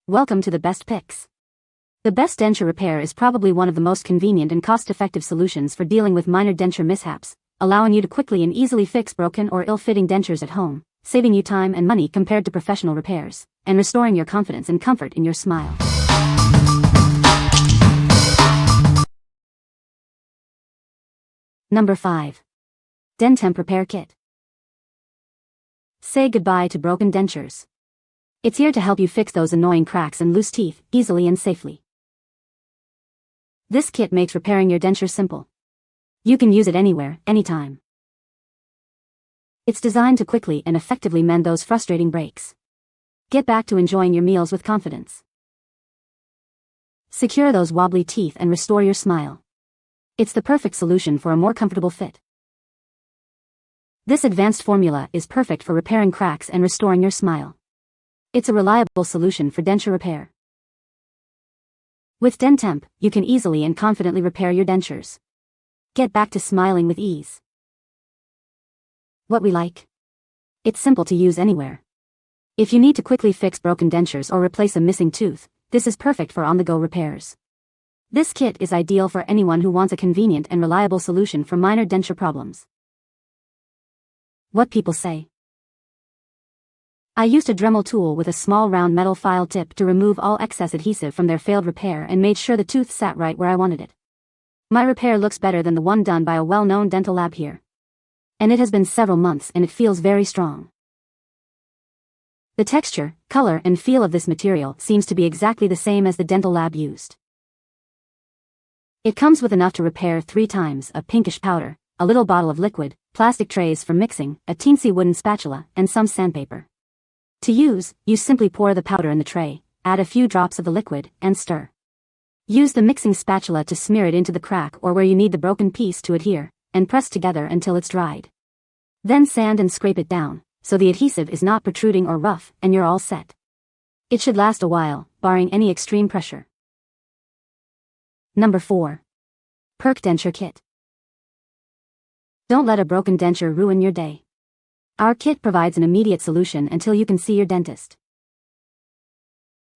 Welcome to the best picks. The best denture repair is probably one of the most convenient and cost-effective solutions for dealing with minor denture mishaps, allowing you to quickly and easily fix broken or ill-fitting dentures at home, saving you time and money compared to professional repairs, and restoring your confidence and comfort in your smile. Number 5. Dentemp Repair Kit. Say goodbye to broken dentures. It's here to help you fix those annoying cracks and loose teeth, easily and safely. This kit makes repairing your denture simple. You can use it anywhere, anytime. It's designed to quickly and effectively mend those frustrating breaks. Get back to enjoying your meals with confidence. Secure those wobbly teeth and restore your smile. It's the perfect solution for a more comfortable fit. This advanced formula is perfect for repairing cracks and restoring your smile. It's a reliable solution for denture repair. With Dentemp, you can easily and confidently repair your dentures. Get back to smiling with ease. What we like? It's simple to use anywhere. If you need to quickly fix broken dentures or replace a missing tooth, this is perfect for on-the-go repairs. This kit is ideal for anyone who wants a convenient and reliable solution for minor denture problems. What people say. I used a Dremel tool with a small round metal file tip to remove all excess adhesive from their failed repair and made sure the tooth sat right where I wanted it. My repair looks better than the one done by a well-known dental lab here. And it has been several months and it feels very strong. The texture, color and feel of this material seems to be exactly the same as the dental lab used. It comes with enough to repair 3 times, a pinkish powder, a little bottle of liquid, plastic trays for mixing, a teensy wooden spatula, and some sandpaper. To use, you simply pour the powder in the tray, add a few drops of the liquid, and stir. Use the mixing spatula to smear it into the crack or where you need the broken piece to adhere, and press together until it's dried. Then sand and scrape it down, so the adhesive is not protruding or rough, and you're all set. It should last a while, barring any extreme pressure. Number 4. PERK Denture Kit. Don't let a broken denture ruin your day. Our kit provides an immediate solution until you can see your dentist.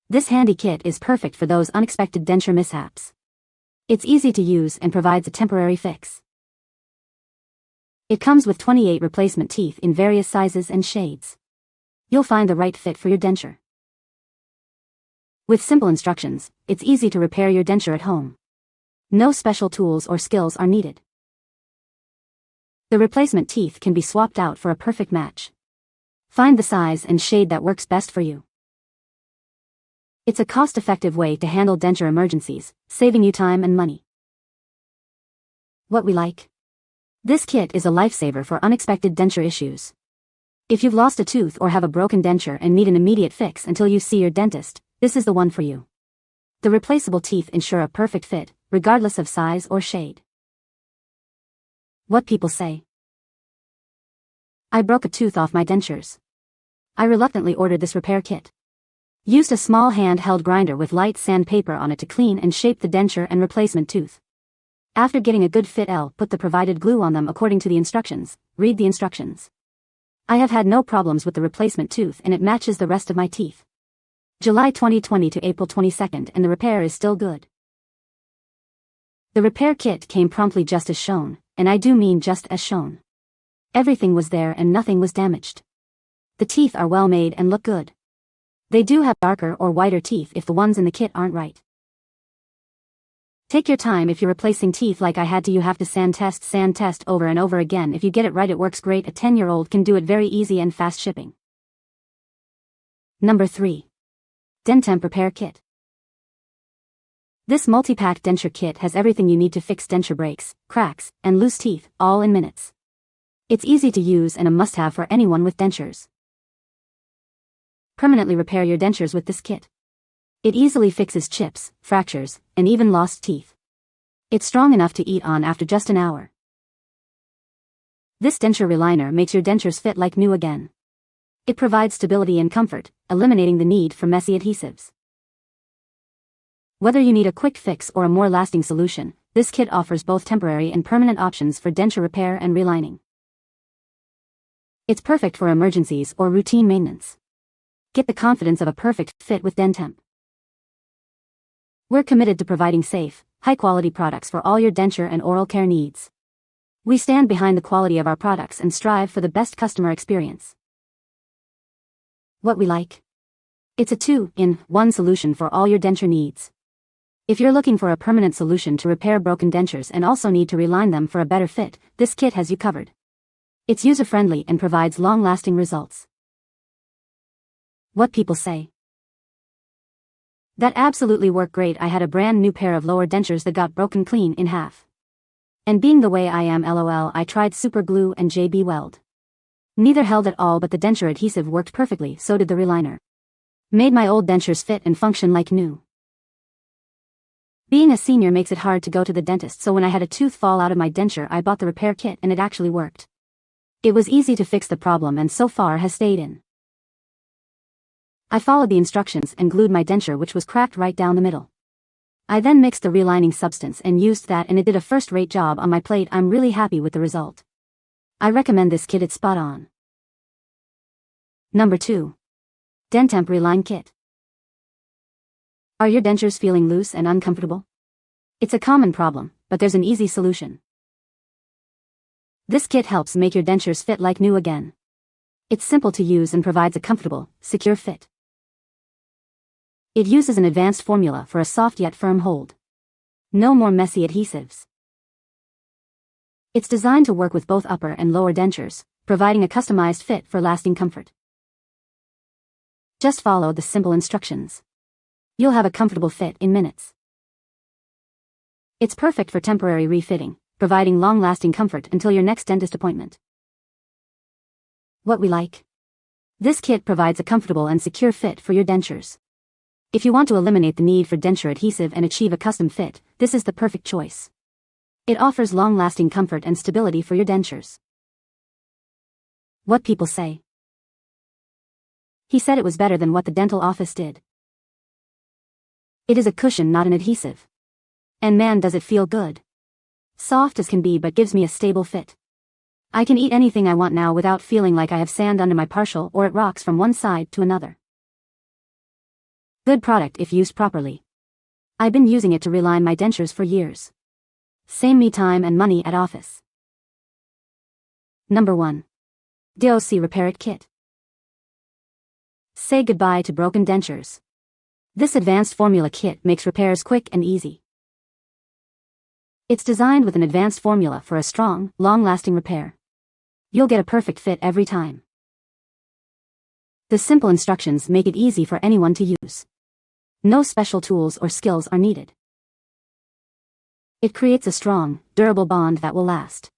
This handy kit is perfect for those unexpected denture mishaps. It's easy to use and provides a temporary fix. It comes with 28 replacement teeth in various sizes and shades. You'll find the right fit for your denture. With simple instructions, it's easy to repair your denture at home. No special tools or skills are needed. The replacement teeth can be swapped out for a perfect match. Find the size and shade that works best for you. It's a cost-effective way to handle denture emergencies, saving you time and money. What we like? This kit is a lifesaver for unexpected denture issues. If you've lost a tooth or have a broken denture and need an immediate fix until you see your dentist, this is the one for you. The replaceable teeth ensure a perfect fit, regardless of size or shade. What people say. I broke a tooth off my dentures. I reluctantly ordered this repair kit. Used a small hand-held grinder with light sandpaper on it to clean and shape the denture and replacement tooth. After getting a good fit, put the provided glue on them according to the instructions. Read the instructions. I have had no problems with the replacement tooth and it matches the rest of my teeth. July 2020 to April 22nd and the repair is still good. The repair kit came promptly just as shown, and I do mean just as shown. Everything was there and nothing was damaged. The teeth are well made and look good. They do have darker or whiter teeth if the ones in the kit aren't right. Take your time if you're replacing teeth like I had to. You have to sand test over and over again. If you get it right, it works great. A 10-year-old can do it very easy and fast shipping. Number 3. Dentemp Repair Kit. This multi-pack denture kit has everything you need to fix denture breaks, cracks, and loose teeth, all in minutes. It's easy to use and a must-have for anyone with dentures. Permanently repair your dentures with this kit. It easily fixes chips, fractures, and even lost teeth. It's strong enough to eat on after just an hour. This denture reliner makes your dentures fit like new again. It provides stability and comfort, eliminating the need for messy adhesives. Whether you need a quick fix or a more lasting solution, this kit offers both temporary and permanent options for denture repair and relining. It's perfect for emergencies or routine maintenance. Get the confidence of a perfect fit with Dentemp. We're committed to providing safe, high-quality products for all your denture and oral care needs. We stand behind the quality of our products and strive for the best customer experience. What we like. It's a 2-in-1 solution for all your denture needs. If you're looking for a permanent solution to repair broken dentures and also need to reline them for a better fit, this kit has you covered. It's user-friendly and provides long-lasting results. What people say. That absolutely worked great. I had a brand new pair of lower dentures that got broken clean in half. And being the way I am, lol, I tried super glue and JB Weld. Neither held at all, but the denture adhesive worked perfectly, so did the reliner. Made my old dentures fit and function like new. Being a senior makes it hard to go to the dentist, so when I had a tooth fall out of my denture I bought the repair kit and it actually worked. It was easy to fix the problem and so far has stayed in. I followed the instructions and glued my denture, which was cracked right down the middle. I then mixed the relining substance and used that, and it did a first-rate job on my plate. I'm really happy with the result. I recommend this kit, it's spot on. Number 2. Dentemp Reline Kit. Are your dentures feeling loose and uncomfortable? It's a common problem, but there's an easy solution. This kit helps make your dentures fit like new again. It's simple to use and provides a comfortable, secure fit. It uses an advanced formula for a soft yet firm hold. No more messy adhesives. It's designed to work with both upper and lower dentures, providing a customized fit for lasting comfort. Just follow the simple instructions. You'll have a comfortable fit in minutes. It's perfect for temporary refitting, providing long-lasting comfort until your next dentist appointment. What we like. This kit provides a comfortable and secure fit for your dentures. If you want to eliminate the need for denture adhesive and achieve a custom fit, this is the perfect choice. It offers long-lasting comfort and stability for your dentures. What people say. He said it was better than what the dental office did. It is a cushion, not an adhesive. And man, does it feel good. Soft as can be, but gives me a stable fit. I can eat anything I want now without feeling like I have sand under my partial or it rocks from one side to another. Good product if used properly. I've been using it to reline my dentures for years. Save me time and money at office. Number 1. D.O.C Repair Kit. Say goodbye to broken dentures. This advanced formula kit makes repairs quick and easy. It's designed with an advanced formula for a strong, long-lasting repair. You'll get a perfect fit every time. The simple instructions make it easy for anyone to use. No special tools or skills are needed. It creates a strong, durable bond that will last.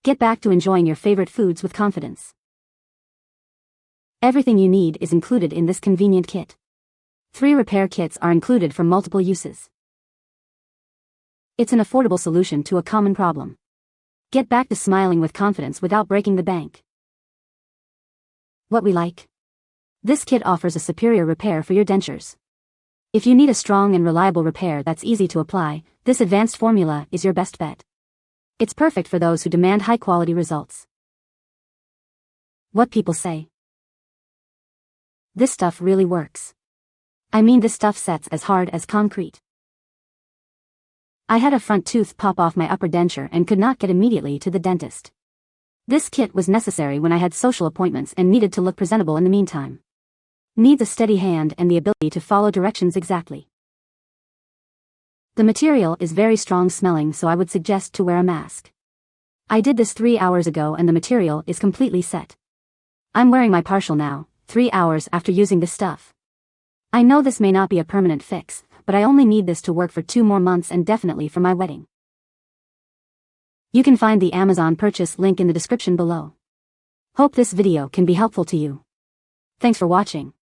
Get back to enjoying your favorite foods with confidence. Everything you need is included in this convenient kit. 3 repair kits are included for multiple uses. It's an affordable solution to a common problem. Get back to smiling with confidence without breaking the bank. What we like. This kit offers a superior repair for your dentures. If you need a strong and reliable repair that's easy to apply, this advanced formula is your best bet. It's perfect for those who demand high-quality results. What people say. This stuff really works. I mean, this stuff sets as hard as concrete. I had a front tooth pop off my upper denture and could not get immediately to the dentist. This kit was necessary when I had social appointments and needed to look presentable in the meantime. Needs a steady hand and the ability to follow directions exactly. The material is very strong smelling, so I would suggest to wear a mask. I did this 3 hours ago and the material is completely set. I'm wearing my partial now, 3 hours after using this stuff. I know this may not be a permanent fix, but I only need this to work for 2 more months and definitely for my wedding. You can find the Amazon purchase link in the description below. Hope this video can be helpful to you. Thanks for watching.